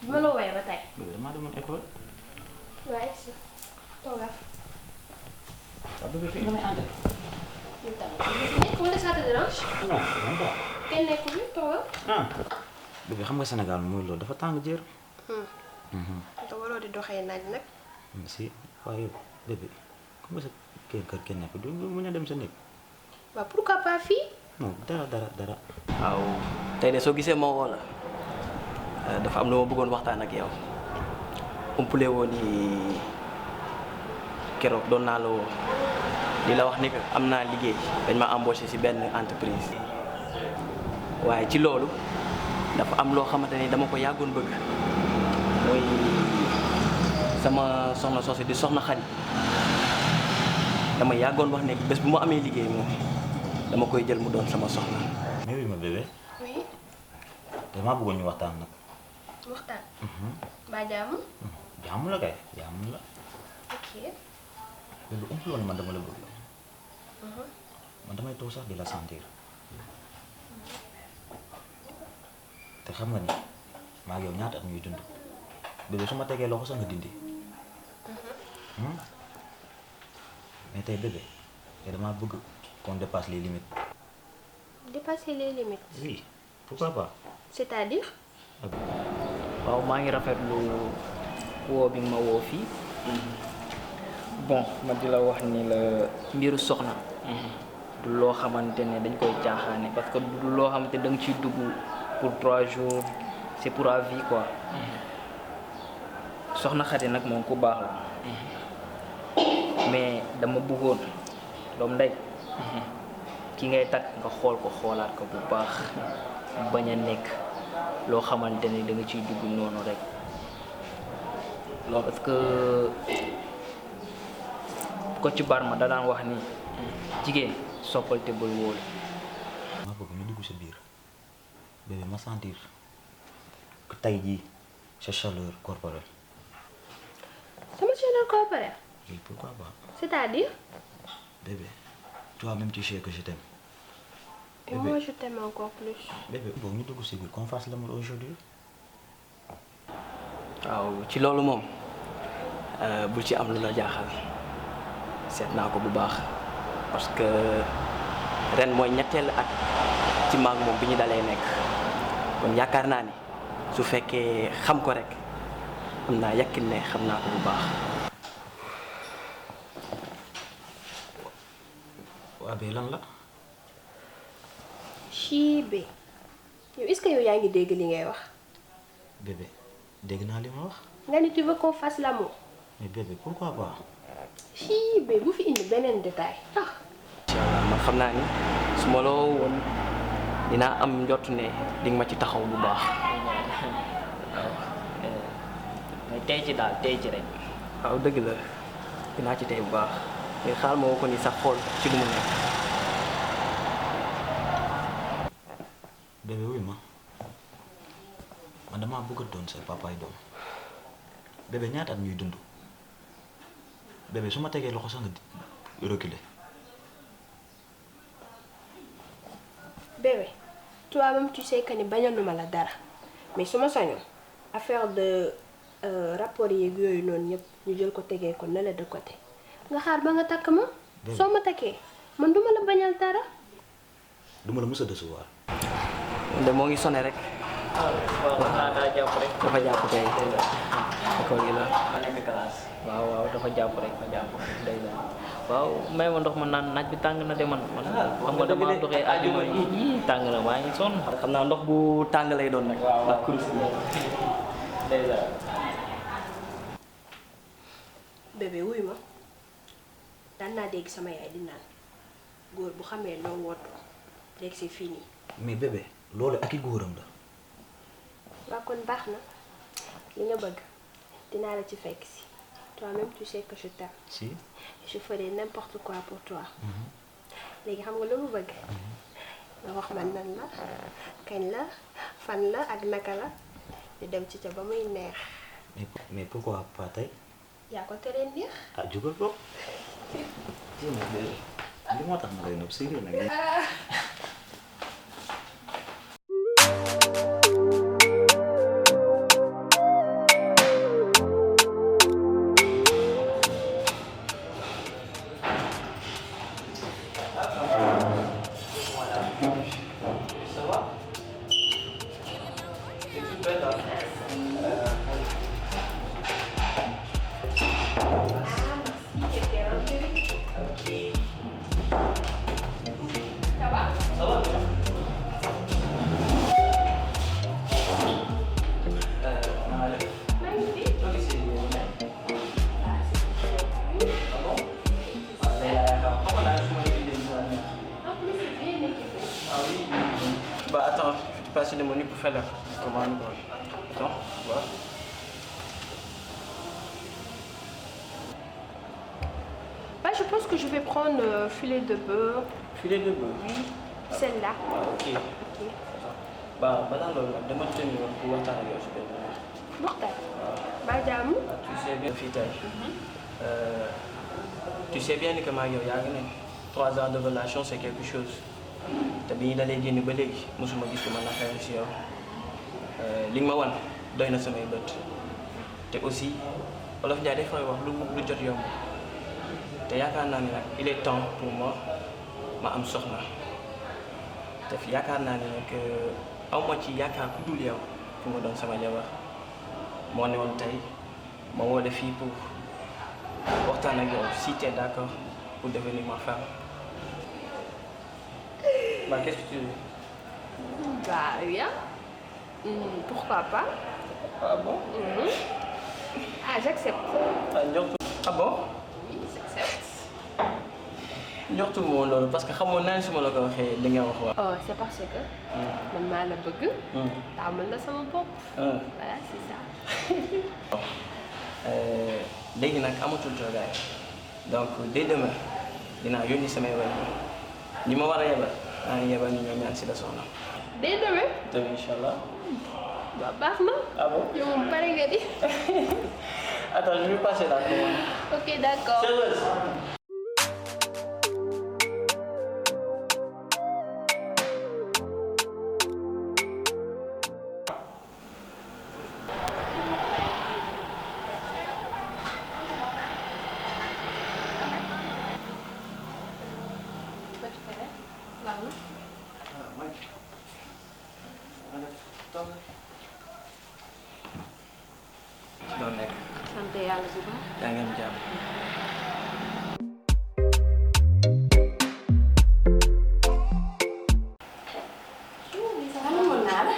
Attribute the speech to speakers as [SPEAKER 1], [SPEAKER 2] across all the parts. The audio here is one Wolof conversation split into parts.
[SPEAKER 1] ma la wooyee ba tey.
[SPEAKER 2] damaa demoon école.
[SPEAKER 1] waaye si toogal.
[SPEAKER 2] waaw bébé fii nga may àndal.
[SPEAKER 1] yow tamit nekk wala ça te dérange.
[SPEAKER 2] non non pas.
[SPEAKER 1] kenn nekkul fi toogal.
[SPEAKER 2] bébé xam nga Sénégal mooy loolu dafa tàng jër.
[SPEAKER 1] te waroo di doxee naaj nag.
[SPEAKER 2] si waaye bébé xam nga sa kër kenn nekk du mën a dem sa néeg.
[SPEAKER 1] waaw pourquoi pas fii.
[SPEAKER 2] non dara.
[SPEAKER 3] waaw tey de soo gisee ma woo la dafa am lu ma bëggoon waxtaan ak yow umpule woon ni keroog doon naa la woo di la wax ni que am naa liggéey dañ ma embauché ci benn entreprise waaye ci loolu dafa am loo xamante ni dama ko yàggoon bëgg mooy sama soxna soosu di soxna Xadi dama yàggoon wax ne bés bu ma amee liggéey moom dama koy jël mu doon sama soxna.
[SPEAKER 2] mais oui ma bébé.
[SPEAKER 1] oui.
[SPEAKER 2] damaa bëggoon ñu waxtaan nag.
[SPEAKER 1] waxtaan. mbaa jàmm.
[SPEAKER 2] jàmm la kay jàmm la.
[SPEAKER 1] ok.
[SPEAKER 2] bébé umpul woon man dama la bëgg. man damay toog sax di la sentir. te xam nga ni maa ngi yow ñaata at ñuy dund bébé su ma tegee loxo sax nga dindi. mais tey bébé te damaa bëgg qu'on dépasse les limites.
[SPEAKER 1] dépasser les limites.
[SPEAKER 2] oui pourquoi pas.
[SPEAKER 1] c'est-à-dire.
[SPEAKER 3] waaw maa ngi rafetlu woo bi nga ma woo fii bon ma di la wax ni la mbiru soxna du loo xamante ne dañ koy caaxaane parce que du loo xamante ne da nga ciy dugg pour 3 jours c'est pour à vie quoi soxna Xadi nag moom ku baax la mais dama bëggoon doom ndey ki ngay takk nga xool ko xoolaat ko bu baax bañ a nekk loo xamante ni da nga ciy dugg noonu rek loolu parce que ko ci Barma da daan wax ni jigéen soppal te bul wóolu.
[SPEAKER 2] maa bëgg ñu dugg sa biir bébé ma sentir que tey jii sa chaleur corporelle.
[SPEAKER 1] sama chaleur corporelle.
[SPEAKER 2] oui pourquoi pas.
[SPEAKER 1] c'est-à-dire.
[SPEAKER 2] bébé toi-même tu sais que je t'aime.
[SPEAKER 1] et moi je t'aime encore plus.
[SPEAKER 2] bébé boobu ñu dugg si biir qu'on fasse l'amour aujourd'hui.
[SPEAKER 3] waaw ci loolu moom bul ci am lu la jaaxal seet naa ko bu baax parce que ren mooy ñetteelu at ci maag moom bi ñu dalee nekk kon yaakaar naa ni su fekkee xam ko rek am naa yàqin ne xam naa ko bu baax.
[SPEAKER 2] waa bee lan la.
[SPEAKER 1] Chibé yow est-ce que yow yaa ngi dégg li ngay wax.
[SPEAKER 2] bébé dégg naa li ma wax.
[SPEAKER 1] nga ni tu veux qu'on fasse l'amour.
[SPEAKER 2] mais bébé pourquoi pas.
[SPEAKER 1] Chibé bu fi indi beneen détail ah.
[SPEAKER 3] incha allah man xam naa ni su ma la woon dinaa am njott ne di nga ma ci taxaw bu baax. waaw mais tey ci daal tey ci rek. waaw dëgg la dinaa ci tey bu baax mais xaal ma woo ko ni sax xool ci lu mu nekk.
[SPEAKER 2] bébé wuy ma man damaa bëgg a doon sa papaay doom bébé ñaata at ñuy dund bébé su ma tegee loxo sax nga reculer.
[SPEAKER 1] bébé toi-même tu sais que ni bañaluma la dara mais su ma sañoon affaire de rapport yeeg yooyu noonu yëpp ñu jël ko tegee ko ne la de côté nga xaar ba nga takk ma. soo ma takkee man duma la bañal dara.
[SPEAKER 2] duma la mës a décevoir.
[SPEAKER 3] de moo ngi sonné rek. waaw daa jàpp rek. dafa jàpp tey école gi la. ma nekk classe. waaw dafa jàpp rek ma jàpp day la waaw may ma ndox ma naan naaj bi tàng na de man xam nga dama doxee àjjuma yi tàng na maa ngi sonn. xam naa ndox bu tàng lay doon nag. waaw ndax kurus bi day la.
[SPEAKER 1] bébé wuy ma daan naa dégg sama yaay di naan góor bu xamee loo wottu léegi c'est fini.
[SPEAKER 2] mais bébé loolu ak i góoram la.
[SPEAKER 1] waa kon baax na li nga bëgg dinaa la ci fekk si toi-même tu sais que je t'aime.
[SPEAKER 2] si.
[SPEAKER 1] je ferai n'importe quoi pour toi. léegi xam nga lu mu bëgg. nga wax man nan la kañ la fan la ak naka la di dem ci ca ba muy neex.
[SPEAKER 2] mais pourquoi pas tey.
[SPEAKER 1] yaa ko teree neex.
[SPEAKER 2] ah jugal ko. li moo tax ma lay nopp sérieux nag.
[SPEAKER 3] Ça va? C'est tout bête, hein? Ça va? Bah attends, je te passe une monnaie pour faire la commande. Attends, voilà.
[SPEAKER 1] Bah, je pense que je vais prendre filet de beurre.
[SPEAKER 3] Filet de bœuf.
[SPEAKER 1] Oui, celle-là.
[SPEAKER 3] Ah, ok.
[SPEAKER 1] Ok.
[SPEAKER 3] Bah, dans le demain, tu pour voir ta radio, je vais
[SPEAKER 1] Mortel. Madame.
[SPEAKER 3] tu sais bien, fitage. Tu sais bien que Mario, il y a 3 ans de relation, c'est quelque chose. te bi ñu dalee génn ba léegi mosuma gis lu ma naqari si yow li nga ma wan doy na samay bët te aussi Olof Ndiaye dafay wax lu jot yomb te yaakaar naa ni nag il est temps pour moi ma am soxna te fi yaakaar naa ni nag aw ma ci yaakaar ku dul yow fu nga doon sama jabar moo ne woon tey ma woo la fii pour waxtaan ak yow si tu es d'accord pour devenir ma femme. Bah, qu'est-ce que tu veux?
[SPEAKER 1] Bah, rien. Pourquoi pas?
[SPEAKER 3] Ah bon?
[SPEAKER 1] Ah, j'accepte.
[SPEAKER 3] Ah bon?
[SPEAKER 1] Oui, j'accepte.
[SPEAKER 3] Njortu ma woon loolu parce que xamoon naa ne su ma la ko waxee li nga wax waaw.
[SPEAKER 1] Oh, c'est parce que man maa la bëgg. taamal la sama bopp. Voilà, c'est ça.
[SPEAKER 3] léegi nag amatul toogaay donc dès demain dinaa yónni samay wàll ñi ma war a yebal maa ngi yebal ñu ñoom ñaan si la soxna.
[SPEAKER 1] Dès demain.
[SPEAKER 3] demain incha allah.
[SPEAKER 1] Bah, baax na.
[SPEAKER 3] Ah bon?
[SPEAKER 1] yow moom pare nga di.
[SPEAKER 3] Attends, je vais passer la commande.
[SPEAKER 1] Ok, d'accord.
[SPEAKER 3] Serveuse. Doon nekk.
[SPEAKER 1] sant yàlla bu baax.
[SPEAKER 3] yaa ngi am jàmm.
[SPEAKER 4] Amoon naa la.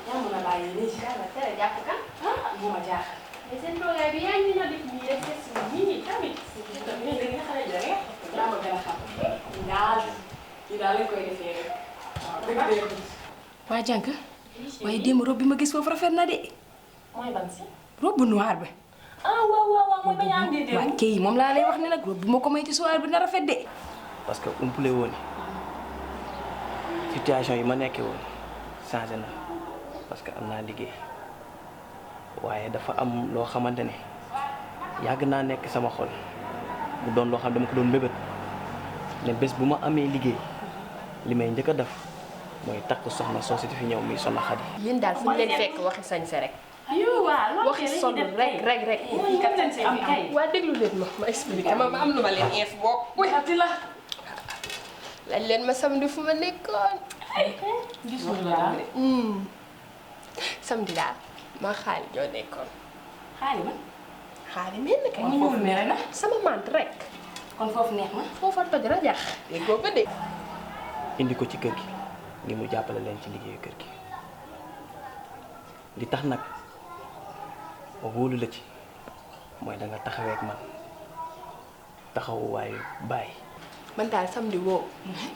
[SPEAKER 4] yaa mën a bàyyi nii.
[SPEAKER 1] yàlla tere jàpp kan.
[SPEAKER 4] ah moo ma jaaxal.
[SPEAKER 1] mais seen toogaay bi yaa ngi ñu def nii rek c'est sûr nii tamit.
[SPEAKER 4] mais da nga xale ja rek. yaa ma gën a xam. daal lii daal lañ koy defee rek. waaw dëgg dëgg. waa jànk. waaye démb robe bi ma gis foofu rafet na de.
[SPEAKER 5] mooy ban si.
[SPEAKER 4] robe noir bi.
[SPEAKER 5] ah waaw mooy bañ a am déedéet.
[SPEAKER 4] waaw kay moom laa lay wax ne nag robe bi ma ko may ci soir bi na rafet de.
[SPEAKER 3] parce que umpule woon situation yi ma nekkee woon changé na parce que am naa liggéey waaye dafa am loo xamante ne yàgg naa nekk sama xol mu doon loo xam dama ko doon mbébét ne bés bu ma amee liggéey li may njëkk a def mooy takk soxna soo si fi ñëw muy Soxna Xadi.
[SPEAKER 1] yéen daal fu ñu leen fekk waxi sañse rek.
[SPEAKER 5] aywa waaw loolu
[SPEAKER 1] waxi sol rek.
[SPEAKER 5] mooy kat sañ am kay.
[SPEAKER 1] waa déglu leen ma expliqué ma am lu ma leen eef bopp.
[SPEAKER 5] ati la.
[SPEAKER 1] laaj leen ma samedi fu ma nekkoon.
[SPEAKER 5] gisul la daal.
[SPEAKER 1] samedi daal ma xaali ñoo nekkoon.
[SPEAKER 5] xaali ma.
[SPEAKER 1] xaali mel na kay.
[SPEAKER 5] mu ñuul mere na.
[SPEAKER 1] sama mant rek.
[SPEAKER 5] kon foofu neex na.
[SPEAKER 1] foofa toj rajax. déggoo ko de.
[SPEAKER 3] indi ko ci kër gi ngir mu jàppale leen ci liggéeyu kër gi li tax nag ma wóolu la ci mooy da nga taxawee ak man taxawu waayu baay.
[SPEAKER 1] man daal samedi woo.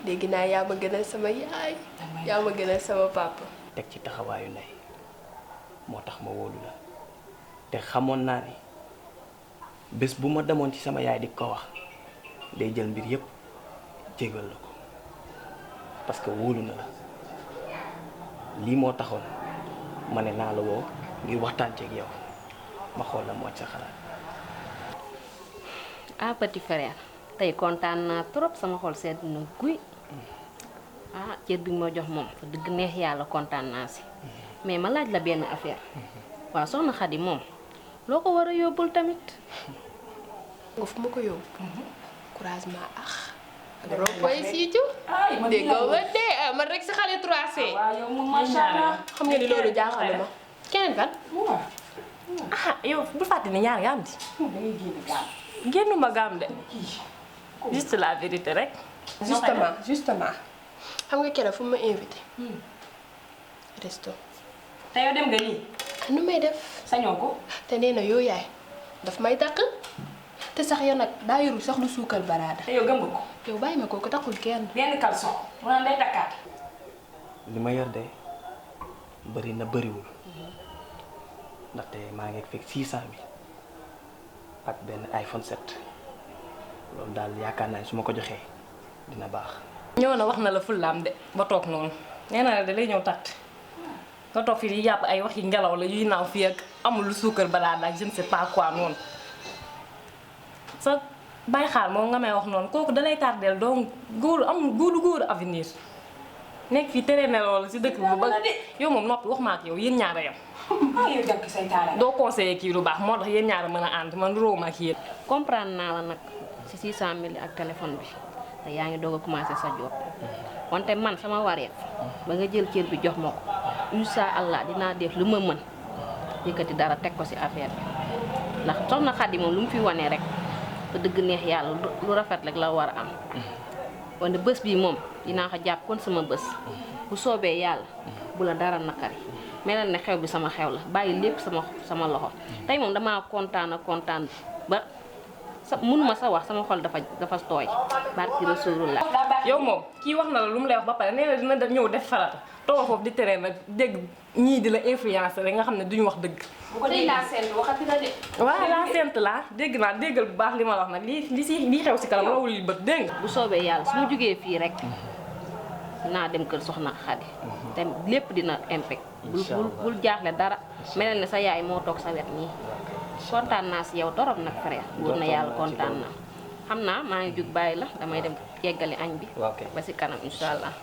[SPEAKER 1] dégg naa yaa ma gënal sama yaay. yaa ma gënal sama papa.
[SPEAKER 3] teg ci taxawaayu ndey moo tax ma wóolu la te xamoon naa ni bés bu ma demoon ci sama yaay di ko wax day jël mbir yépp jégal la ko parce que wóolu na la lii moo taxoon ma ne naa la woo ngir waxtaan ceeg yow ma xool la moo ci sa xalaat.
[SPEAKER 6] ah petit frère tey kontaan naa trop sama xol sedd na guy ah cër bi ma jox moom fa dëgg neex yàlla kontaan naa si mais ma laaj la benn affaire waaw Soxna Xadi moom loo ko war a yóbbul tamit.
[SPEAKER 1] nga fu ma ko yóbbu. couragement ax
[SPEAKER 4] ropoy siiju
[SPEAKER 5] ay man
[SPEAKER 4] dégg nga ma de man rek sa xale 3C
[SPEAKER 5] waaw yow moom macha allah.
[SPEAKER 4] xam nga ni loolu jaaxaluma keneen kan
[SPEAKER 5] waaw.
[SPEAKER 4] ah yow bu fàtte ni ñaar nga am di
[SPEAKER 5] da ngay génn gaam.
[SPEAKER 4] génnuma gaam de juste la vérité rek justement xam nga keroog fu ma invité resto
[SPEAKER 5] te yow dem nga nii.
[SPEAKER 4] nu may def
[SPEAKER 5] sañoo ko.
[SPEAKER 4] te nee na yow yaay daf may dàq te sax yow nag daa yorul sax lu suukal baraada
[SPEAKER 5] te yow gëm nga ko.
[SPEAKER 4] yow bàyyi ma kooku taxul kenn
[SPEAKER 5] benn caleçon. mu naan day takkaat.
[SPEAKER 3] li ma yor de bëri na bëriwul ndaxte maa ngi fekk 600 000 ak benn iPhone 7 loolu daal yaakaar naa ne su ma ko joxee dina baax.
[SPEAKER 5] ñëw na wax na la fullaam de ba toog noonu nee na la da lay ñëw tàtt nga toog fii di yàpp ay wax yi ngelaw la yuy naaw fii ak amul lu suukar balaa ak je ne sais pas quoi noonu sa bay xaar moom nga may wax noonu kooku dalay tardeel donc góoru amul góoru avenir nekk fii tere ne loolu si dëkk bi ba yow moom noppi wax ma ak yow yéen ñaara yam
[SPEAKER 7] yow jànk saytaane
[SPEAKER 5] doo conseiller kii lu baax moo tax yéen ñaara mën a ànd man róow ma ak yéen
[SPEAKER 6] comprendre naa la nag si 600 000 ak téléphone bi te yaa ngi doog a commencé sa job wante man sama wareef ba nga jël cër bi jox ma ko incha allah dinaa def lu ma mën yëkkati dara teg ko si affaire bi ndax soxna Xadi moom lu mu fi wane rek te dëgg neex yàlla lu rafet rek la war a am wante bés bii moom dinaa ko jàpp kon sama bés bu soobee yàlla bu la dara naqari melal ne xew bi sama xew la bàyyi lépp sama loxo tey moom damaa kontaan ba mënuma sa wax sama xol dafa tooy barki Rasulullah
[SPEAKER 5] yow moom kii wax na la lu mu lay wax ba pare nee na dina def ñëw def farata toog foofu di tere nag dégg ñii di la influencer rek nga xam ne duñu wax dëgg
[SPEAKER 4] tey laa seetlu waxati na de
[SPEAKER 5] waaw laa sent laa dégg naa déggal bu baax li ma la wax nag lii xew si kanam rawul li bët dégg nga
[SPEAKER 6] bu soobee yàlla su ma jógee fii rek naa dem kër soxna Xadi te lépp dina impact bul jaaxle dara melal ne sa yaay moo toog sa wet nii kontaan naa si yow torop nag frère wóor na yàlla kontaan naa xam naa maa ngi jug bàyyi la damay dem yeggali añ bi ba si kanam insha allah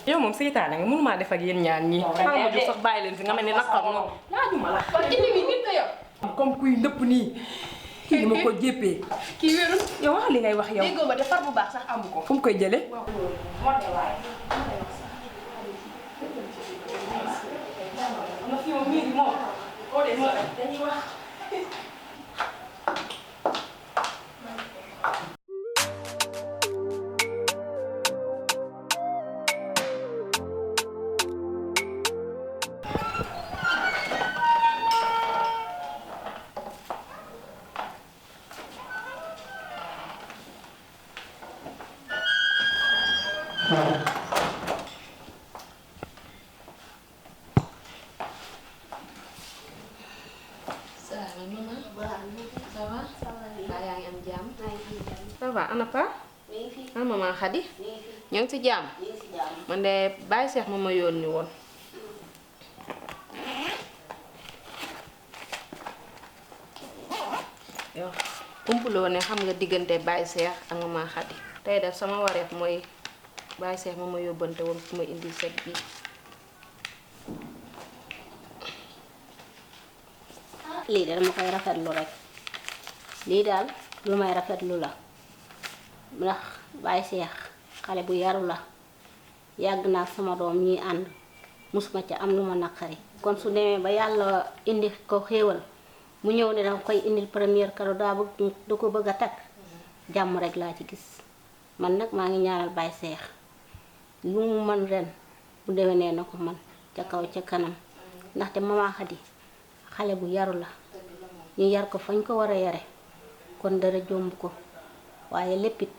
[SPEAKER 5] yow moom seytaane nga mënumaa def ak yéen ñaar ñii xam nga jug sax bàyyi leen fi nga mel ni naqar noonu laajuma la
[SPEAKER 4] kon indi bi nit yow
[SPEAKER 5] comme kuy ndëpp nii kii dama ko jéppee
[SPEAKER 4] kii wérul
[SPEAKER 5] yow wax li ngay wax yow
[SPEAKER 4] déggoo ma defar bu baax sax amu ko
[SPEAKER 5] fu mu koy jëlee
[SPEAKER 6] ça va ana pa ana maman Xadi ñoo ngi ci jàmm man de bàyyi seex ma yónni woon yow umpuloo ne xam nga diggante bàyyi seex ak maman Xadi tey def sama wareef mooy bàyyi seex ma yóbbante woon fu ma indi set bi
[SPEAKER 8] lii de dama koy rafetlu rek lii daal lu may rafetlu la ndax Baye Cheikh xale bu yaru la yàgg naa sama doom ñuy ànd musuma ca am lu ma naqari kon su demee ba yàlla indi ko xéewal mu ñëw ne danga koy indil première cadeau da ko bëgg a takk jàmm rek laa ci gis man nag maa ngi ñaanal Baye Cheikh lu mu mën ren bu déwénee na ko man ca kaw ca kanam ndaxte Mama Xadi xale bu yaru la ñu yar ko fañ ko war a yare kon dara jomb ko waaye léppit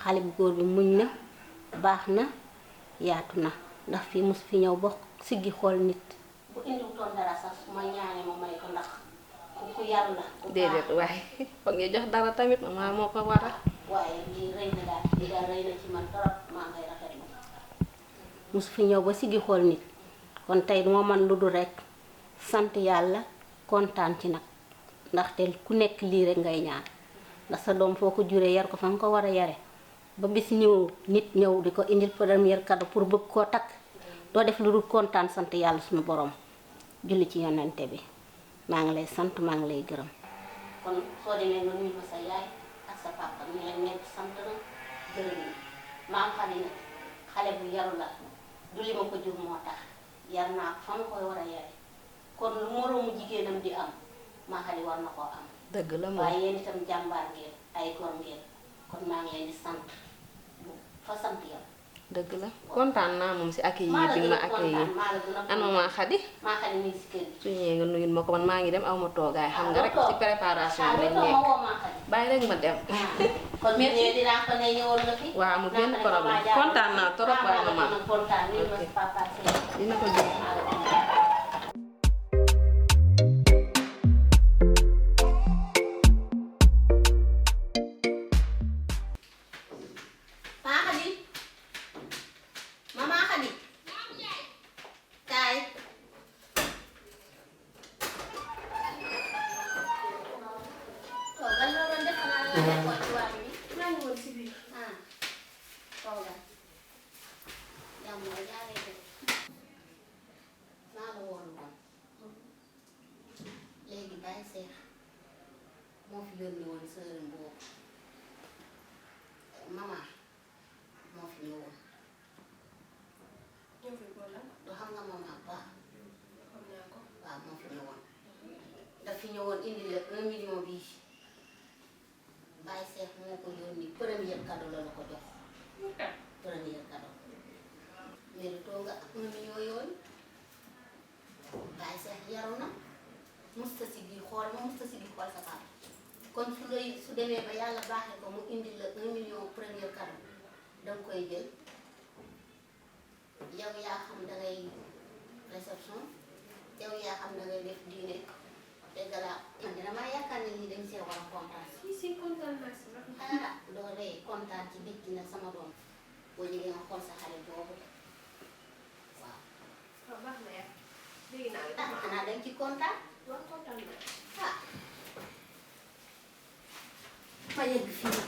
[SPEAKER 8] xale bu góor bi muñ na baax na yaatu na ndax fii mus fi ñëw ba siggi xool nit bu indiwutoon dara sax su ma ñaanee ma may ko ndax ku yaru la
[SPEAKER 6] déedéet waaye foog nga jox dara tamit maman moo ko war a
[SPEAKER 8] waaye lii rëy na daal lii daal rëy na ci man trop maa ngay rafetlu mus fi ñëw ba siggi xool nit kon tey duma man lu dul rekk sant yàlla kontaan ci nag ndaxte ku nekk lii rek ngay ñaan ndax sa doom foo ko juree yar ko fa nga ko war a yare ba bis ñëw nit ñëw di ko indil première cadeau pour bëgg koo takk doo def lu dul kontaan sant yàlla suñu borom julli ci yonante bi maa ngi lay sant maa ngi lay gërëm kon soo demee nga nuyu ma sa yaay ak sa papa ñu leen nekk sant na gërëm maam xale nag xale bu yaru la du li ma ko jur moo tax yar naa ko fa ma koy war a yare kon lu moroomu jigéenam di am maa xale war na koo am
[SPEAKER 6] dëgg la moom
[SPEAKER 8] waaye yéen itam jàmbaar ngeen ay góor ngeen kon maa ngi leen di sant fa sant yow
[SPEAKER 6] dëgg la kontaan naa moom si accueil yi bi ma accueillir an ma maa Xadi
[SPEAKER 8] maa xale mi ngi si kër gi
[SPEAKER 6] su ñëwee nga nuyul ma ko man maa ngi dem aw ma toogaay xam nga rek ci préparation bi lañ
[SPEAKER 8] ma
[SPEAKER 6] nekk
[SPEAKER 8] woo maa xale
[SPEAKER 6] bàyyi rek ma dem
[SPEAKER 8] kon bu ñëwee dinaa ko ne ñëwoon nga fi
[SPEAKER 6] waaw mu benn problème kontaan naa trop waaye maman
[SPEAKER 8] kontaan ni ma si papa
[SPEAKER 6] dina ko jël
[SPEAKER 8] Maa Xadi Mama Xadi kaay toogal loo doon def xanaa nga nekkoon ci waañ bi
[SPEAKER 1] maa ngi woon si biir.
[SPEAKER 8] ah toogal jàmm la jaaree ko maa la woon woon léegi Baye Seex moo fi yónni woon sëriñ boobu mama moo fi ñëwoon
[SPEAKER 1] ñëw fi ko lan
[SPEAKER 8] du xam nga mama baax
[SPEAKER 1] xam naa ko.
[SPEAKER 8] waaw moo fi ñëwoon daf fi ñëwoon indi la 1 million bii Baye Seex moo ko yónni premier cadeau la la ko jox premier cadeau méritoo nga 1 million yooyu Baye Seex yaru na musta si gi xool ma musta si gi xool sa papa kon su demee ba yàlla baaxee ko mu indi la 1 million premier cadeau danga koy jël yow yaa xam dangay réception yow yaa xam dangay def diine dégg la man dina maa yaakaar ne lii dañ see war a kontaan
[SPEAKER 1] si kontaan naa si nag.
[SPEAKER 8] ah doo ree kontaan ci bëcc na sama doom boo jógee nga xool sa xale boobu de waaw
[SPEAKER 1] waaw baax na yaa dégg naa la.
[SPEAKER 8] ah xanaa dañ ci kontaan
[SPEAKER 1] waaw kontaan naa.
[SPEAKER 8] ah ma yegg fii